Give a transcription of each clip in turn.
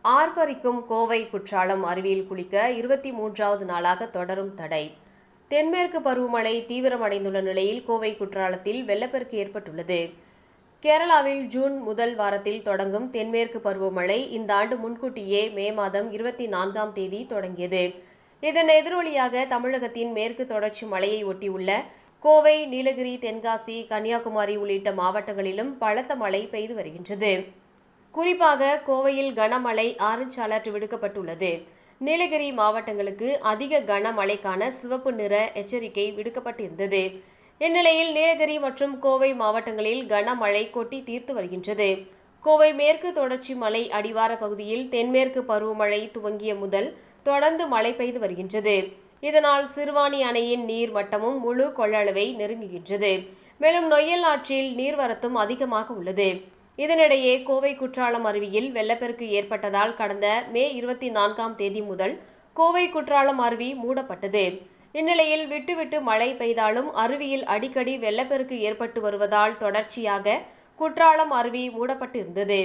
ஆர்ப்பரிக்கும் கோவை குற்றாலம் அருவியில் குளிக்க 23வது நாளாக தொடரும் தடை. தென்மேற்கு பருவமழை தீவிரமடைந்துள்ள நிலையில் கோவை குற்றாலத்தில் வெள்ளப்பெருக்கு ஏற்பட்டுள்ளது. கேரளாவில் ஜூன் முதல் வாரத்தில் தொடங்கும் தென்மேற்கு பருவமழை இந்த ஆண்டு முன்கூட்டியே மே மாதம் 24ஆம் தேதி தொடங்கியது. இதன் எதிரொலியாக தமிழகத்தின் மேற்கு தொடர்ச்சி மலையை ஒட்டியுள்ள கோவை, நீலகிரி, தென்காசி, கன்னியாகுமரி உள்ளிட்ட மாவட்டங்களிலும் பலத்த மழை பெய்து வருகின்றது. குறிப்பாக கோவையில் கனமழை ஆரஞ்சு அலர்ட் விடுக்கப்பட்டுள்ளது. நீலகிரி மாவட்டங்களுக்கு அதிக கனமழைக்கான சிவப்பு நிற எச்சரிக்கை விடுக்கப்பட்டிருந்தது. இந்நிலையில் நீலகிரி மற்றும் கோவை மாவட்டங்களில் கனமழை கொட்டி தீர்த்து வருகின்றது. கோவை மேற்கு தொடர்ச்சி மலை அடிவார பகுதியில் தென்மேற்கு பருவமழை துவங்கிய முதல் தொடர்ந்து மழை பெய்து வருகின்றது. இதனால் சிறுவாணி அணையின் நீர் மட்டமும் முழு கொள்ளளவை நெருங்குகின்றது. மேலும் நொய்யல் ஆற்றில் நீர்வரத்தும் அதிகமாக உள்ளது. இதனிடையே கோவை குற்றாலம் அருவியில் வெள்ளப்பெருக்கு ஏற்பட்டதால் கடந்த மே 24ஆம் தேதி முதல் கோவை குற்றாலம் அருவி மூடப்பட்டது. இந்நிலையில் விட்டுவிட்டு மழை பெய்தாலும் அருவியில் அடிக்கடி வெள்ளப்பெருக்கு ஏற்பட்டு வருவதால் தொடர்ச்சியாக குற்றாலம் அருவி மூடப்பட்டிருந்தது.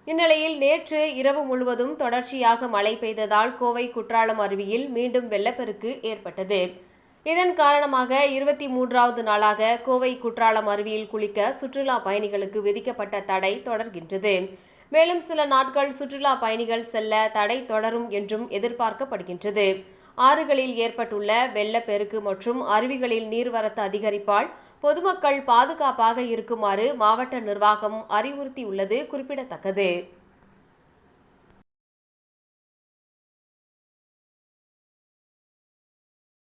இந்நிலையில் நேற்று இரவு முழுவதும் தொடர்ச்சியாக மழை பெய்ததால் கோவை குற்றாலம் அருவியில் மீண்டும் வெள்ளப்பெருக்கு ஏற்பட்டது. இதன் காரணமாக 23வது நாளாக கோவை குற்றாலம் அருவியில் குளிக்க சுற்றுலா பயணிகளுக்கு விதிக்கப்பட்ட தடை தொடர்கின்றது. மேலும் சில நாட்கள் சுற்றுலா பயணிகள் செல்ல தடை தொடரும் என்றும் எதிர்பார்க்கப்படுகின்றது. ஆறுகளில் ஏற்பட்டுள்ள வெள்ளப்பெருக்கு மற்றும் அருவிகளில் நீர்வரத்து அதிகரிப்பால் பொதுமக்கள் பாதுகாப்பாக இருக்குமாறு மாவட்ட நிர்வாகம் அறிவுறுத்தியுள்ளது குறிப்பிடத்தக்கது.